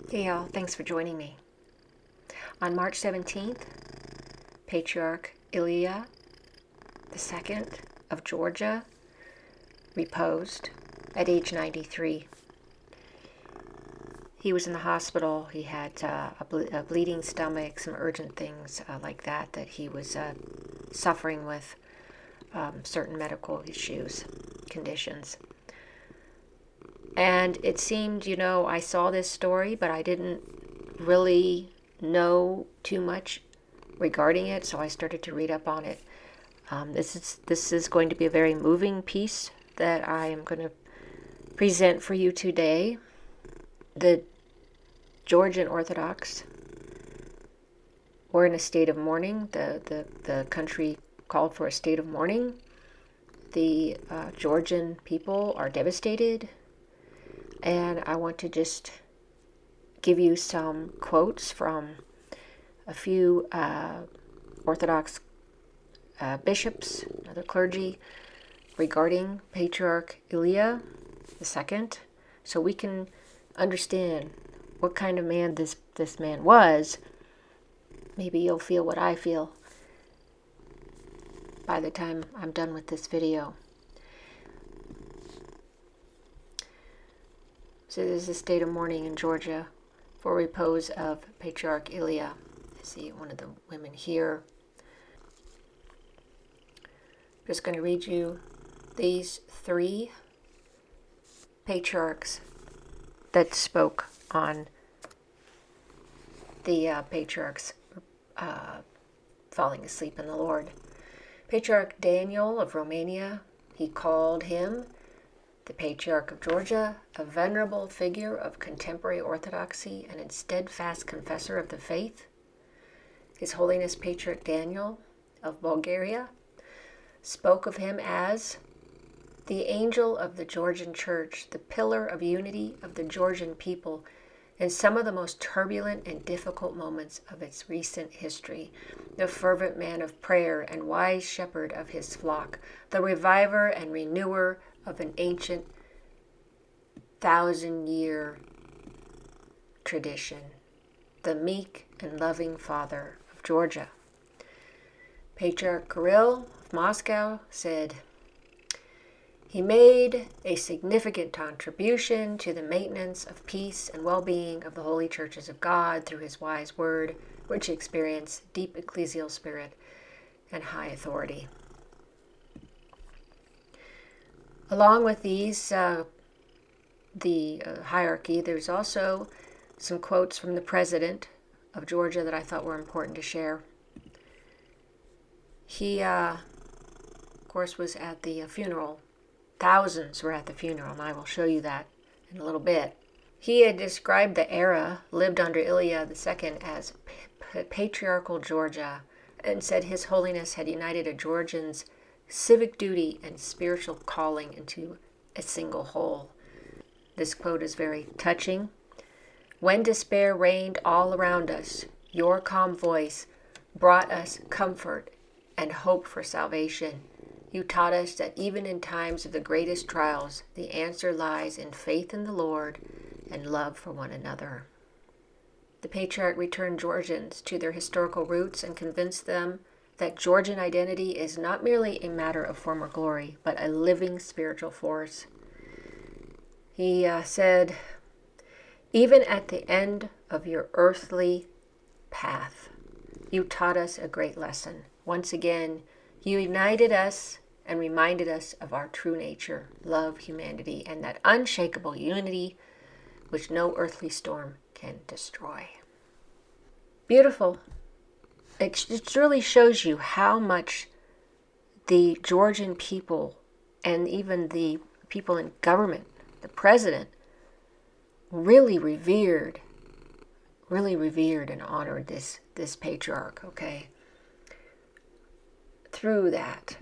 Hey y'all, thanks for joining me. On March 17th, Patriarch Ilia II of Georgia reposed at age 93. He was in the hospital. He had a bleeding stomach, some urgent things like that he was suffering with, certain medical issues, conditions. And it seemed, I saw this story, but I didn't really know too much regarding it, so I started to read up on it. This is going to be a very moving piece that I am going to present for you today. The Georgian Orthodox were in a state of mourning. The country called for a state of mourning. The Georgian people are devastated. And I want to just give you some quotes from a few Orthodox bishops, other clergy, regarding Patriarch Ilia II, so we can understand what kind of man this man was. Maybe you'll feel what I feel by the time I'm done with this video. So there's a state of mourning in Georgia for repose of Patriarch Ilia. I see one of the women here. I'm just going to read you these three patriarchs that spoke on the patriarchs falling asleep in the Lord. Patriarch Daniel of Romania, he called him the Patriarch of Georgia, a venerable figure of contemporary orthodoxy and a steadfast confessor of the faith. His Holiness Patriarch Daniel of Bulgaria spoke of him as the angel of the Georgian Church, the pillar of unity of the Georgian people in some of the most turbulent and difficult moments of its recent history, the fervent man of prayer and wise shepherd of his flock, the reviver and renewer of an ancient 1,000-year tradition, the meek and loving father of Georgia. Patriarch Gabriel of Moscow said, he made a significant contribution to the maintenance of peace and well-being of the holy churches of God through his wise word, which experienced deep ecclesial spirit and high authority. Along with these, the hierarchy, there's also some quotes from the president of Georgia that I thought were important to share. He, of course, was at the funeral. Thousands were at the funeral, and I will show you that in a little bit. He had described the era lived under Ilia II as patriarchal Georgia, and said His Holiness had united a Georgian's civic duty and spiritual calling into a single whole. This quote is very touching. When despair reigned all around us, your calm voice brought us comfort and hope for salvation. You taught us that even in times of the greatest trials, the answer lies in faith in the Lord and love for one another. The Patriarch returned Georgians to their historical roots and convinced them that Georgian identity is not merely a matter of former glory, but a living spiritual force. He said, even at the end of your earthly path, you taught us a great lesson. Once again, you united us and reminded us of our true nature, love, humanity, and that unshakable unity which no earthly storm can destroy. Beautiful. It really shows you how much the Georgian people and even the people in government, the president, really revered and honored this patriarch, okay? Through that,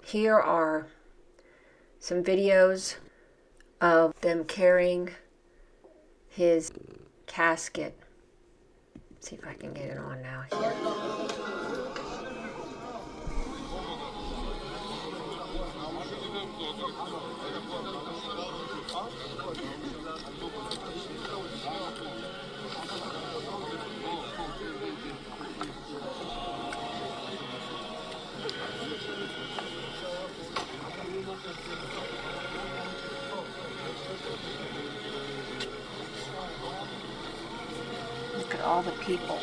here are some videos of them carrying his casket. See if I can get it on now here. all the people.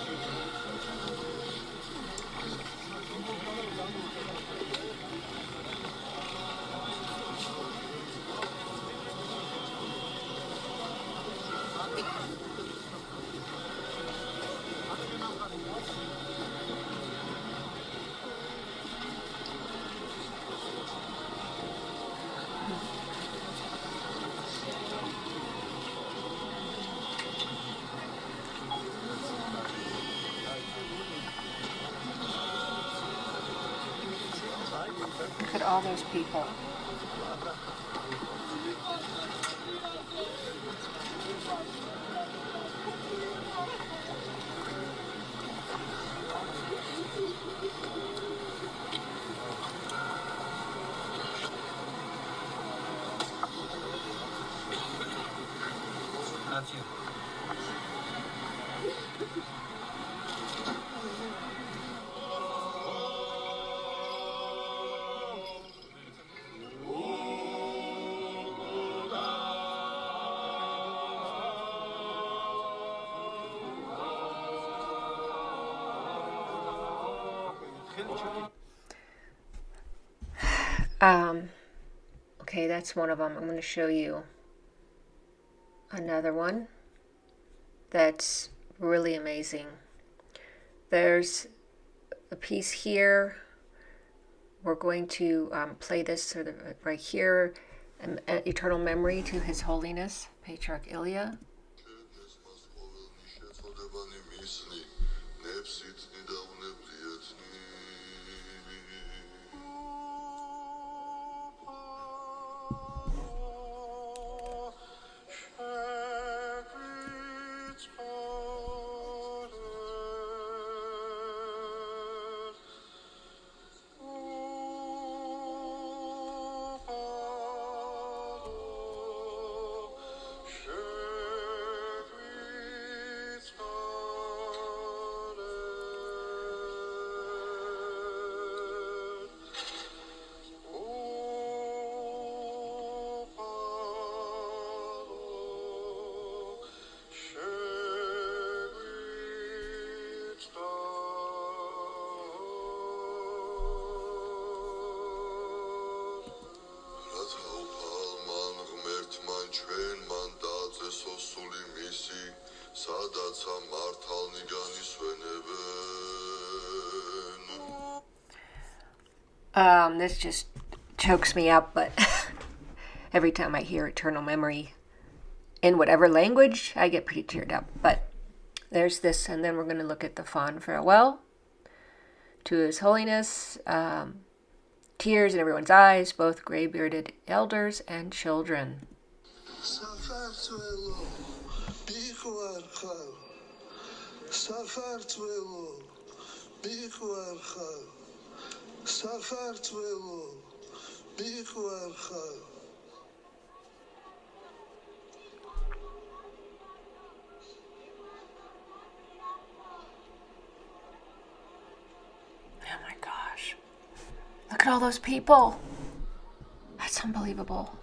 Look at all those people. Okay, that's one of them. I'm going to show you another one that's really amazing. There's a piece here. We're going to play this sort of right here, eternal memory to His Holiness, Patriarch Ilia. This just chokes me up, but every time I hear eternal memory in whatever language, I get pretty teared up. But there's this, and then we're going to look at the fond farewell to His Holiness. Tears in everyone's eyes, both gray-bearded elders and children. Oh my gosh. Look at all those people. That's unbelievable.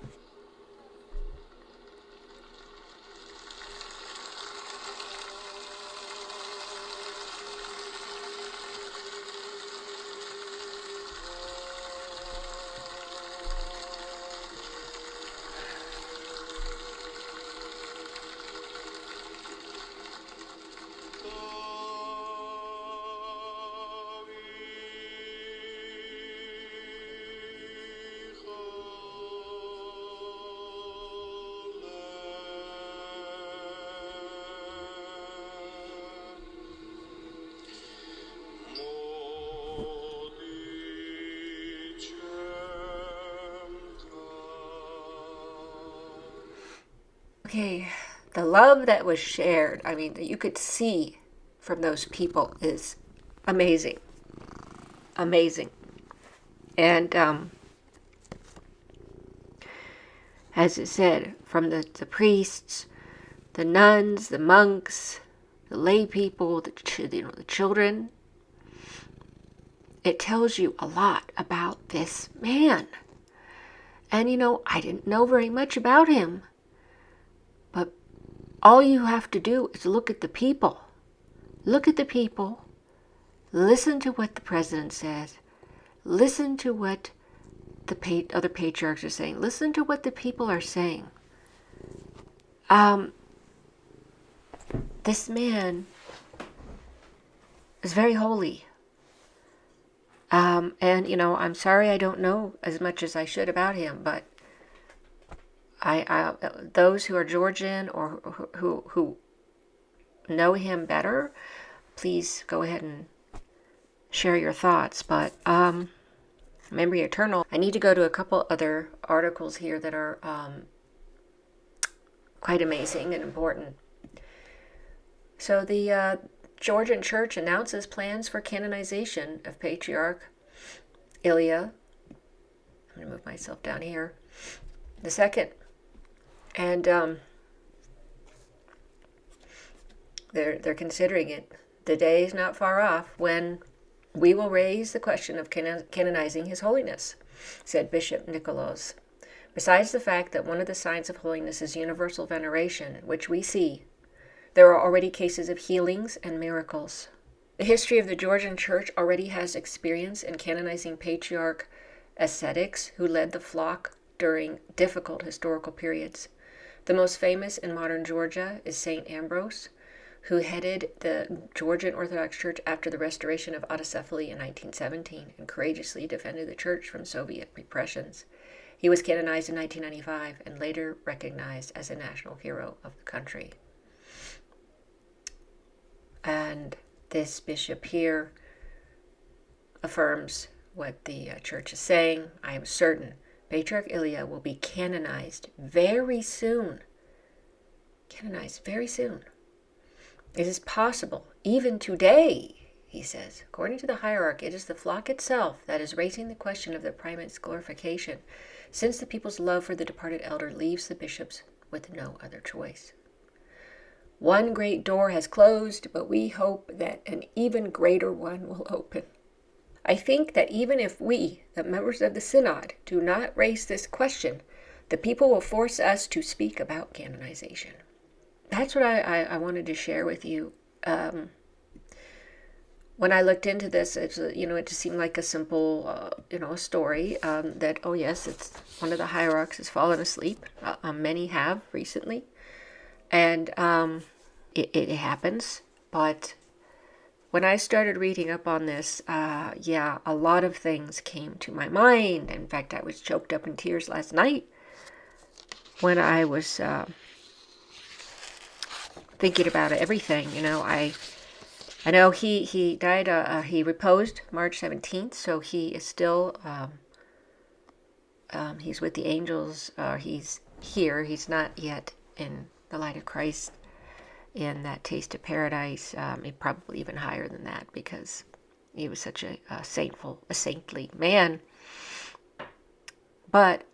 Okay, the love that was shared, I mean, that you could see from those people is amazing. Amazing. And as it said, from the priests, the nuns, the monks, the lay people, the children, it tells you a lot about this man. And I didn't know very much about him. But all you have to do is look at the people. Look at the people. Listen to what the president says. Listen to what the other patriarchs are saying. Listen to what the people are saying. This man is very holy. And, I'm sorry I don't know as much as I should about him, but those who are Georgian or who know him better, please go ahead and share your thoughts. But memory eternal. I need to go to a couple other articles here that are quite amazing and important. So the Georgian Church announces plans for canonization of Patriarch Ilia. I'm going to move myself down here. The second. And they're considering it. The day is not far off when we will raise the question of canonizing His Holiness, said Bishop Nikolaos. Besides the fact that one of the signs of holiness is universal veneration, which we see, there are already cases of healings and miracles. The history of the Georgian Church already has experience in canonizing patriarch ascetics who led the flock during difficult historical periods. The most famous in modern Georgia is Saint Ambrose, who headed the Georgian Orthodox Church after the restoration of autocephaly in 1917 and courageously defended the church from Soviet repressions. He was canonized in 1995 and later recognized as a national hero of the country. And this bishop here affirms what the church is saying. I am certain Patriarch Ilia will be canonized very soon. Canonized very soon. It is possible, even today, he says. According to the hierarch, it is the flock itself that is raising the question of the primate's glorification, since the people's love for the departed elder leaves the bishops with no other choice. One great door has closed, but we hope that an even greater one will open. I think that even if we, the members of the synod, do not raise this question, the people will force us to speak about canonization. That's what I wanted to share with you. When I looked into this, it just seemed like a simple, a story that, oh yes, it's one of the hierarchs has fallen asleep. Many have recently. And it happens. But when I started reading up on this, a lot of things came to my mind. In fact, I was choked up in tears last night when I was thinking about everything. I know he died, he reposed March 17th, so he is still, he's with the angels, he's here, he's not yet in the light of Christ, in that taste of paradise, probably even higher than that, because he was such a saintly man. But,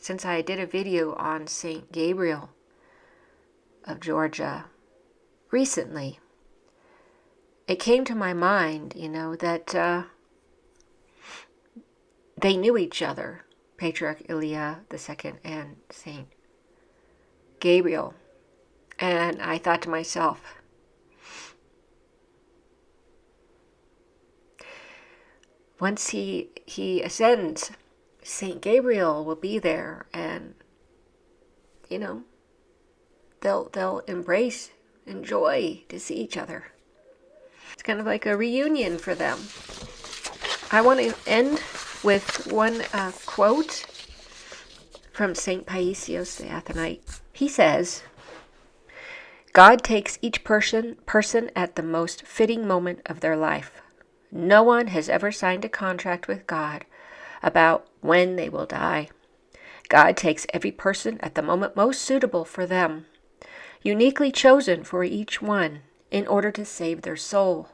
since I did a video on Saint Gabriel of Georgia recently, it came to my mind, that they knew each other, Patriarch Ilia II and Saint Gabriel. And I thought to myself, once he ascends, Saint Gabriel will be there, and they'll embrace, enjoy to see each other. It's kind of like a reunion for them. I want to end with one quote from St. Paisios the Athonite. He says, God takes each person at the most fitting moment of their life. No one has ever signed a contract with God about when they will die. God takes every person at the moment most suitable for them, uniquely chosen for each one in order to save their soul.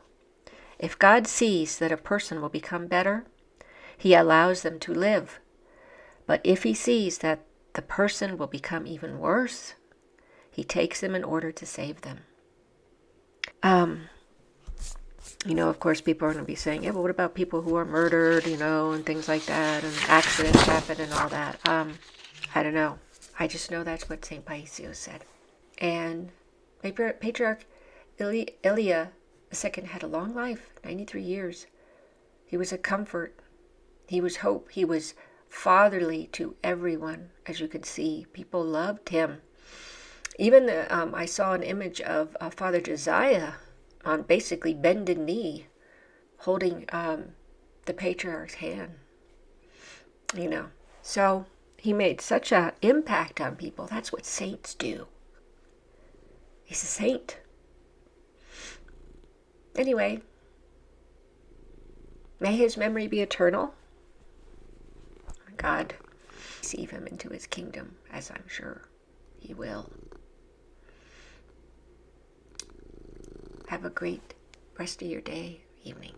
If God sees that a person will become better, He allows them to live. But if He sees that the person will become even worse, He takes them in order to save them. Of course, people are going to be saying, yeah, but what about people who are murdered, and things like that, and accidents happen and all that. I don't know. I just know that's what St. Paisios said. And Patriarch Ilia II had a long life, 93 years. He was a comfort. He was hope. He was fatherly to everyone, as you could see. People loved him. Even I saw an image of Father Josiah on basically bended knee, holding the patriarch's hand. So he made such an impact on people. That's what saints do. He's a saint. Anyway, may his memory be eternal. God receive him into his kingdom, as I'm sure he will. Have a great rest of your day, evening.